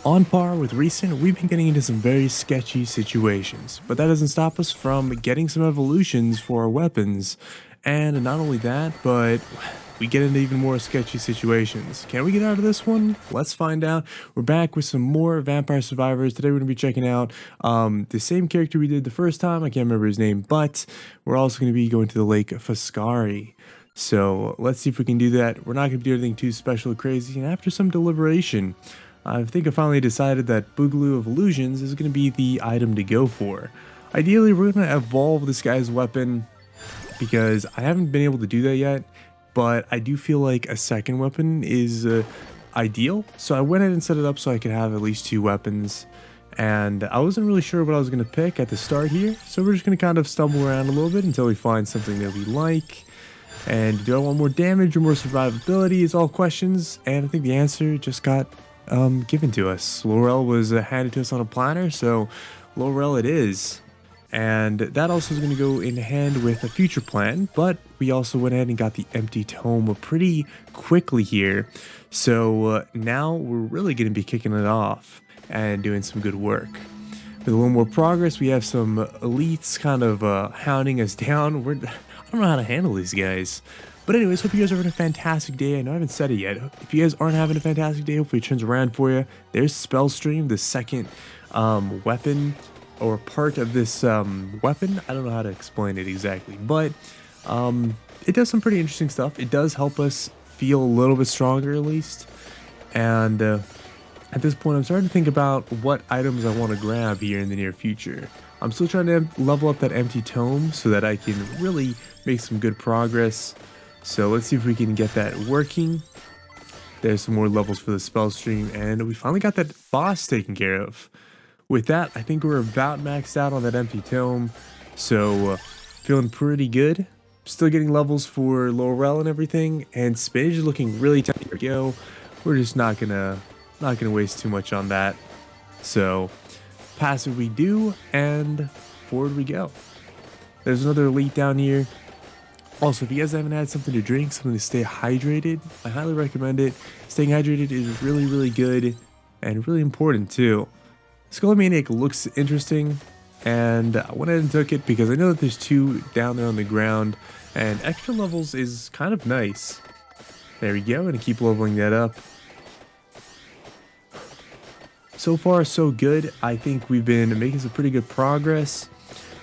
On par with recent, we've been getting into some very sketchy situations, but that doesn't stop us from getting some evolutions for our weapons. And not only that, but we get into even more sketchy situations. Can we get out of this one? Let's find out. We're back with some more Vampire Survivors. Today we're going to be checking out the same character we did the first time. I can't remember his name, but we're also going to be going to the Lake Foscari. So let's see if we can do that. We're not going to do anything too special or crazy, and after some deliberation, I think I finally decided that Boogaloo of Illusions is going to be the item to go for. Ideally, we're going to evolve this guy's weapon because I haven't been able to do that yet, but I do feel like a second weapon is ideal. So I went ahead and set it up so I could have at least 2 weapons, and I wasn't really sure what I was going to pick at the start here, so we're just going to kind of stumble around a little bit until we find something that we like. And do I want more damage or more survivability is all questions, and I think the answer just got given to us. Laurel was handed to us on a platter, so Laurel it is. And that also is going to go in hand with a future plan, but we also went ahead and got the empty tome pretty quickly here. So now we're really going to be kicking it off and doing some good work. With a little more progress, we have some elites kind of hounding us down. I don't know how to handle these guys. But anyways, hope you guys are having a fantastic day. I know I haven't said it yet. If you guys aren't having a fantastic day, hopefully it turns around for you. There's Spellstrom, the second weapon or part of this weapon. I don't know how to explain it exactly, but it does some pretty interesting stuff. It does help us feel a little bit stronger at least. And at this point, I'm starting to think about what items I want to grab here in the near future. I'm still trying to level up that empty tome so that I can really make some good progress. So let's see if we can get that working. There's some more levels for the Spellstrom, and we finally got that boss taken care of. With that, I think we're about maxed out on that empty tome, so feeling pretty good. Still getting levels for Laurel and everything, and Spinach is looking really tempting to go. We're just not gonna waste too much on that. So passive we do, and forward we go. There's another elite down here. Also, if you guys haven't had something to drink, something to stay hydrated, I highly recommend it. Staying hydrated is really, really good and really important too. Skullomaniac looks interesting, and I went ahead and took it because I know that there's 2 down there on the ground, and extra levels is kind of nice. There we go, and keep leveling that up. So far, so good. I think we've been making some pretty good progress.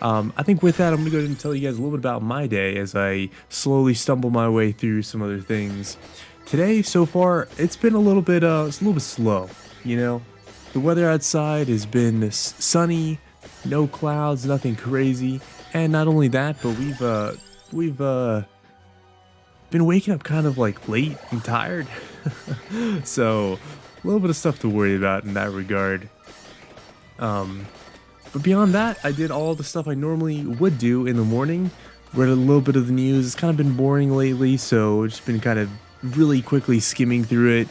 I think with that, I'm going to go ahead and tell you guys a little bit about my day as I slowly stumble my way through some other things. Today, so far, it's been a little bit slow, you know. The weather outside has been sunny, no clouds, nothing crazy. And not only that, but we've been waking up kind of like late and tired. So a little bit of stuff to worry about in that regard. But beyond that, I did all the stuff I normally would do in the morning. Read a little bit of the news. It's kind of been boring lately, so just been kind of really quickly skimming through it.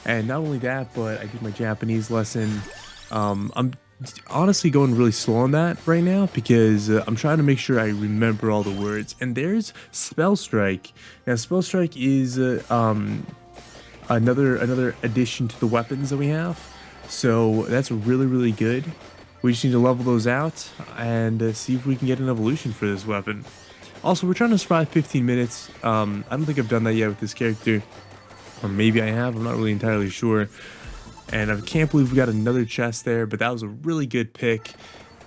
And not only that, but I did my Japanese lesson. I'm honestly going really slow on that right now because I'm trying to make sure I remember all the words. And there's Spellstrike. Now, Spellstrike is another addition to the weapons that we have. So that's really, really good. We just need to level those out and see if we can get an evolution for this weapon. Also, we're trying to survive 15 minutes. I don't think I've done that yet with this character. Or maybe I have. I'm not really entirely sure. And I can't believe we got another chest there, but that was a really good pick.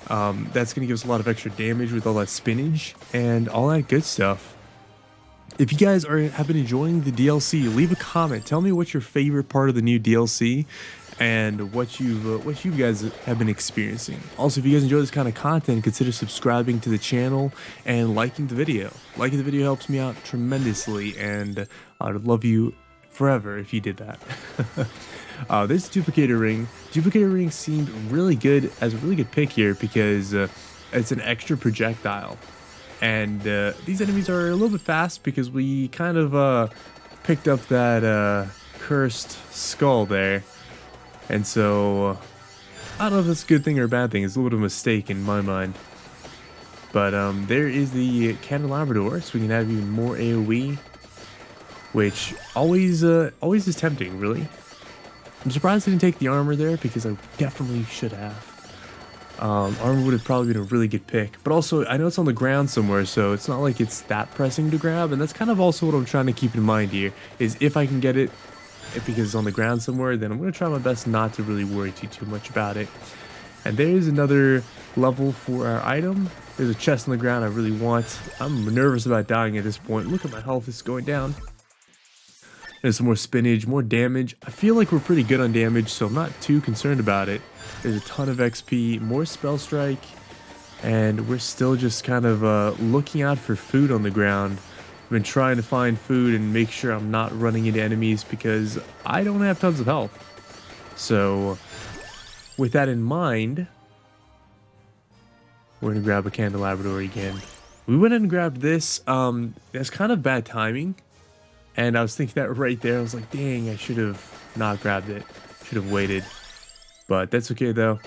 That's going to give us a lot of extra damage with all that spinach and all that good stuff. If you guys have been enjoying the DLC, leave a comment. Tell me what's your favorite part of the new DLC and what you guys have been experiencing. Also, if you guys enjoy this kind of content, consider subscribing to the channel and liking the video. Liking the video helps me out tremendously, and I'd love you forever if you did that. This duplicator ring. Duplicator ring seemed really good as a really good pick here because it's an extra projectile. And these enemies are a little bit fast because we kind of picked up that cursed skull there. And so, I don't know if that's a good thing or a bad thing. It's a little bit of a mistake in my mind. But there is the candelabrador, so we can have even more AoE, which always is tempting, really. I'm surprised I didn't take the armor there because I definitely should have. Armor would have probably been a really good pick, but also I know it's on the ground somewhere, so it's not like it's that pressing to grab, and that's kind of also what I'm trying to keep in mind here, is if I can get it, because it's on the ground somewhere, then I'm going to try my best not to really worry too much about it. And there's another level for our item. There's a chest on the ground I really want. I'm nervous about dying at this point. Look at my health, it's going down. There's some more spinach, more damage. I feel like we're pretty good on damage, so I'm not too concerned about it. There's a ton of XP, more spell strike, and we're still just kind of looking out for food on the ground. I've been trying to find food and make sure I'm not running into enemies because I don't have tons of health. So with that in mind, we're gonna grab a candelabra again. We went and grabbed this. That's kind of bad timing. And I was thinking that right there. I was like, dang, I should have not grabbed it. Should have waited. But that's okay, though.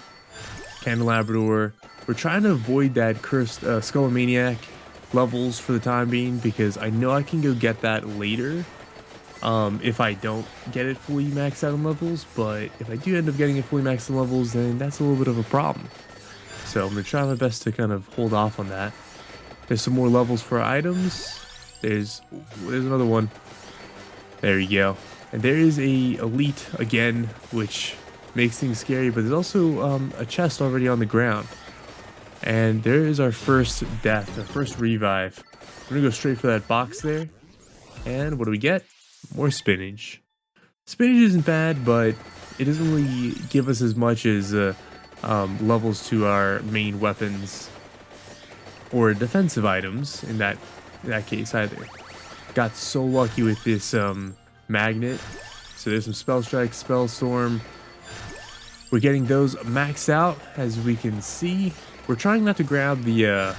Candelabra. We're trying to avoid that cursed Skullomaniac levels for the time being, because I know I can go get that later if I don't get it fully maxed out on levels. But if I do end up getting it fully maxed on levels, then that's a little bit of a problem. So I'm going to try my best to kind of hold off on that. There's some more levels for items. There's another one. There you go. And there is a elite again, which makes things scary, but there's also a chest already on the ground. And there is our first death, our first revive. We're gonna go straight for that box there. And what do we get? More spinach. Spinach isn't bad, but it doesn't really give us as much as levels to our main weapons or defensive items in that case either. Got so lucky with this magnet. So there's some spell strike, Spellstrom. We're getting those maxed out, as we can see. We're trying not to grab the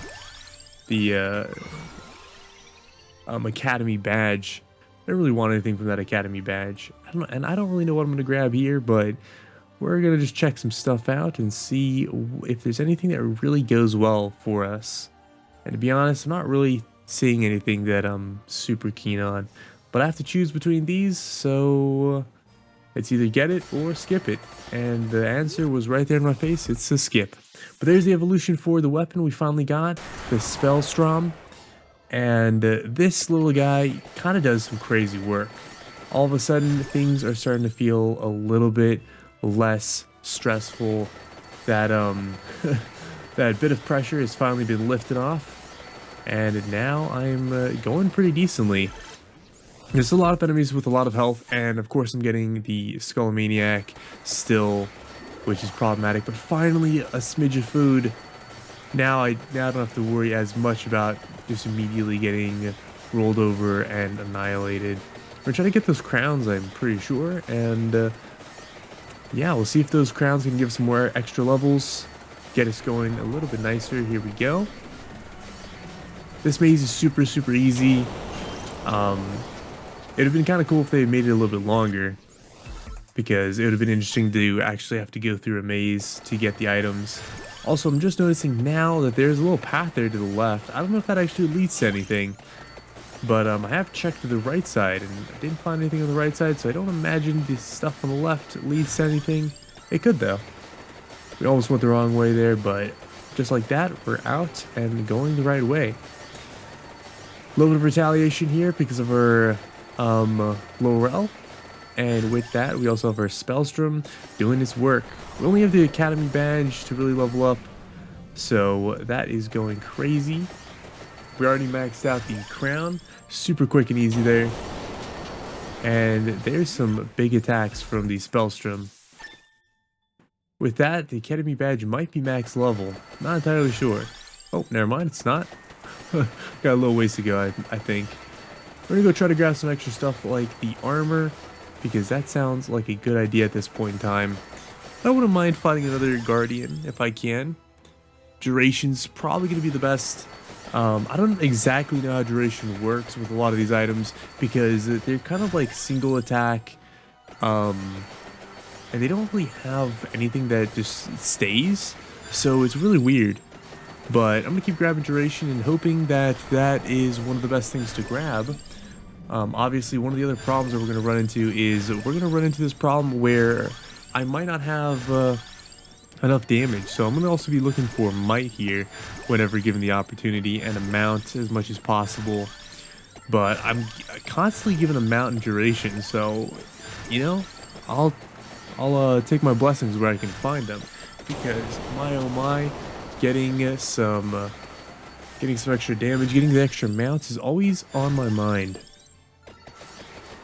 academy badge. I don't really want anything from that academy badge. I don't really know what I'm gonna grab here, but we're gonna just check some stuff out and see if there's anything that really goes well for us. And to be honest, I'm not really seeing anything that I'm super keen on, but I have to choose between these, so it's either get it or skip it. And the answer was right there in my face. It's a skip. But there's the evolution for the weapon we finally got, the Spellstrom. And this little guy kind of does some crazy work. All of a sudden, things are starting to feel a little bit less stressful. That that bit of pressure has finally been lifted off. And now I'm going pretty decently. There's a lot of enemies with a lot of health, and of course I'm getting the Skullomaniac still, which is problematic. But finally, a smidge of food. Now I don't have to worry as much about just immediately getting rolled over and annihilated. We're trying to get those crowns, I'm pretty sure, and yeah, we'll see if those crowns can give us some more extra levels, get us going a little bit nicer. Here we go. This maze is super easy. It would have been kind of cool if they made it a little bit longer, because it would have been interesting to actually have to go through a maze to get the items. Also, I'm just noticing now that there's a little path there to the left. I don't know if that actually leads to anything, but I have checked to the right side, and I didn't find anything on the right side, so I don't imagine the stuff on the left leads to anything. It could, though. We almost went the wrong way there, but just like that, we're out and going the right way. A little bit of retaliation here because of our Laurel. And with that, we also have our Spellstrom doing its work. We only have the Academy badge to really level up, so that is going crazy. We already maxed out the crown. Super quick and easy there. And there's some big attacks from the Spellstrom. With that, the Academy badge might be max level. Not entirely sure. Oh, never mind, it's not. Got a little ways to go, I think. We're gonna go try to grab some extra stuff like the armor, because that sounds like a good idea at this point in time. I wouldn't mind fighting another guardian if I can. Duration's probably gonna be the best. I don't exactly know how duration works with a lot of these items, because they're kind of like single attack, and they don't really have anything that just stays, so it's really weird. But I'm gonna keep grabbing duration and hoping that that is one of the best things to grab. Obviously, one of the other problems that we're gonna run into is this problem where I might not have enough damage. So I'm going to also be looking for might here whenever given the opportunity, and a mount as much as possible. But I'm constantly given a mount and duration, so you know, I'll take my blessings where I can find them, because my oh my, getting getting some extra damage, getting the extra mounts is always on my mind.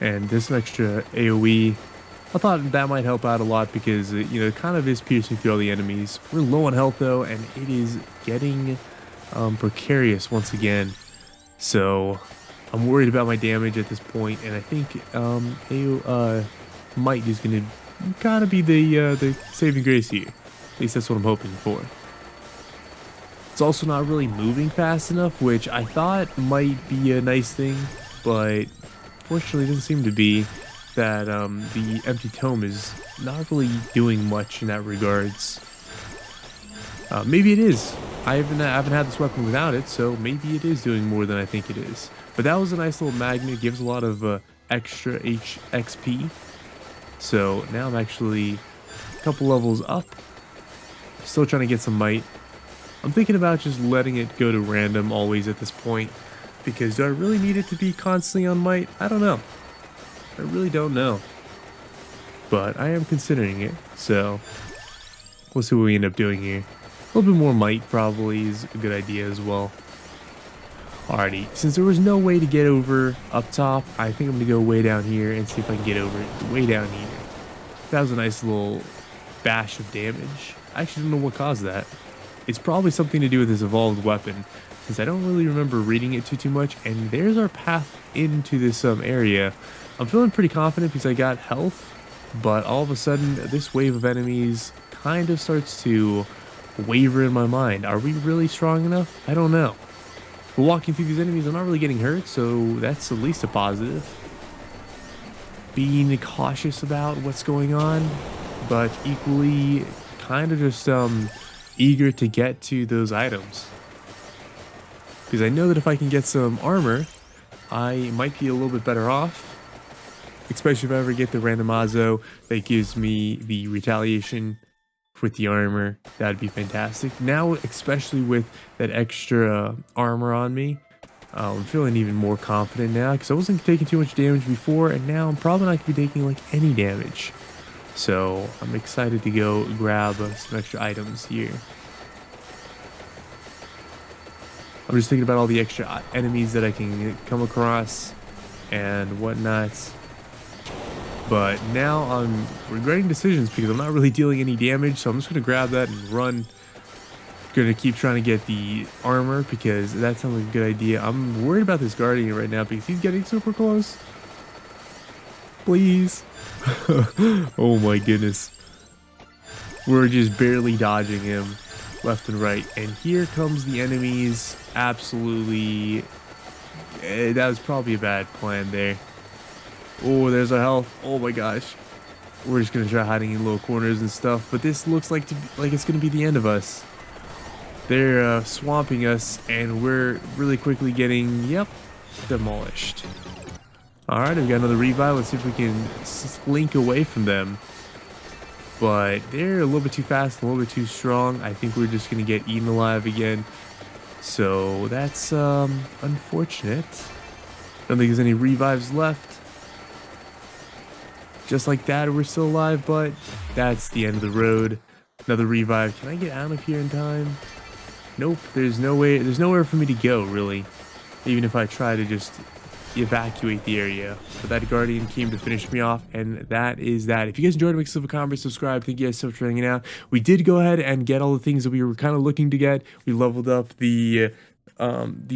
And this extra AoE, I thought that might help out a lot because you know, it kind of is piercing through all the enemies. We're low on health though, and it is getting precarious once again. So I'm worried about my damage at this point, and I think might is going to kind of be the saving grace here. At least that's what I'm hoping for. It's also not really moving fast enough, which I thought might be a nice thing, but fortunately it doesn't seem to be. That the empty tome is not really doing much in that regards. Maybe it is. I haven't had this weapon without it, so maybe it is doing more than I think it is. But that was a nice little magnet. It gives a lot of extra XP. So now I'm actually a couple levels up. Still trying to get some might. I'm thinking about just letting it go to random always at this point, because do I really need it to be constantly on might? I don't know. I really don't know. But I am considering it, so we'll see what we end up doing here. A little bit more might probably is a good idea as well. Alrighty, since there was no way to get over up top, I think I'm going to go way down here and see if I can get over it way down here. That was a nice little bash of damage. I actually don't know what caused that. It's probably something to do with this evolved weapon, since I don't really remember reading it too much. And there's our path into this area. I'm feeling pretty confident because I got health, but all of a sudden this wave of enemies kind of starts to waver in my mind. Are we really strong enough? I don't know. But walking through these enemies, I'm not really getting hurt, so that's at least a positive. Being cautious about what's going on, but equally kind of just eager to get to those items. Because I know that if I can get some armor, I might be a little bit better off. Especially if I ever get the randomizo that gives me the retaliation with the armor. That'd be fantastic. Now, especially with that extra armor on me, I'm feeling even more confident now, because I wasn't taking too much damage before, and now I'm probably not going to be taking like any damage. So I'm excited to go grab some extra items here. I'm just thinking about all the extra enemies that I can come across and whatnot. But now I'm regretting decisions because I'm not really dealing any damage, so I'm just going to grab that and run. Going to keep trying to get the armor because that sounds like a good idea. I'm worried about this guardian right now because he's getting super close. Please. Oh my goodness. We're just barely dodging him left and right. And here comes the enemies. Absolutely. That was probably a bad plan there. Oh, there's our health. Oh my gosh. We're just going to try hiding in little corners and stuff. But this looks like it's going to be the end of us. They're swamping us, and we're really quickly getting, yep, demolished. Alright, we've got another revive. Let's see if we can slink away from them. But they're a little bit too fast, a little bit too strong. I think we're just going to get eaten alive again. So that's unfortunate. Don't think there's any revives left. Just like that, we're still alive, but that's the end of the road. Another revive. Can I get out of here in time? Nope, there's no way. There's nowhere for me to go, really. Even if I try to just evacuate the area. But that guardian came to finish me off, and that is that. If you guys enjoyed, make yourself a comment, subscribe. Thank you guys so much for hanging out. We did go ahead and get all the things that we were kind of looking to get. We leveled up the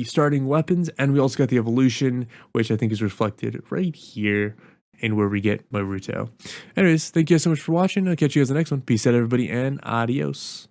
starting weapons, and we also got the evolution, which I think is reflected right here. And where we get Naruto. Anyways, thank you guys so much for watching. I'll catch you guys in the next one. Peace out, everybody, and adios.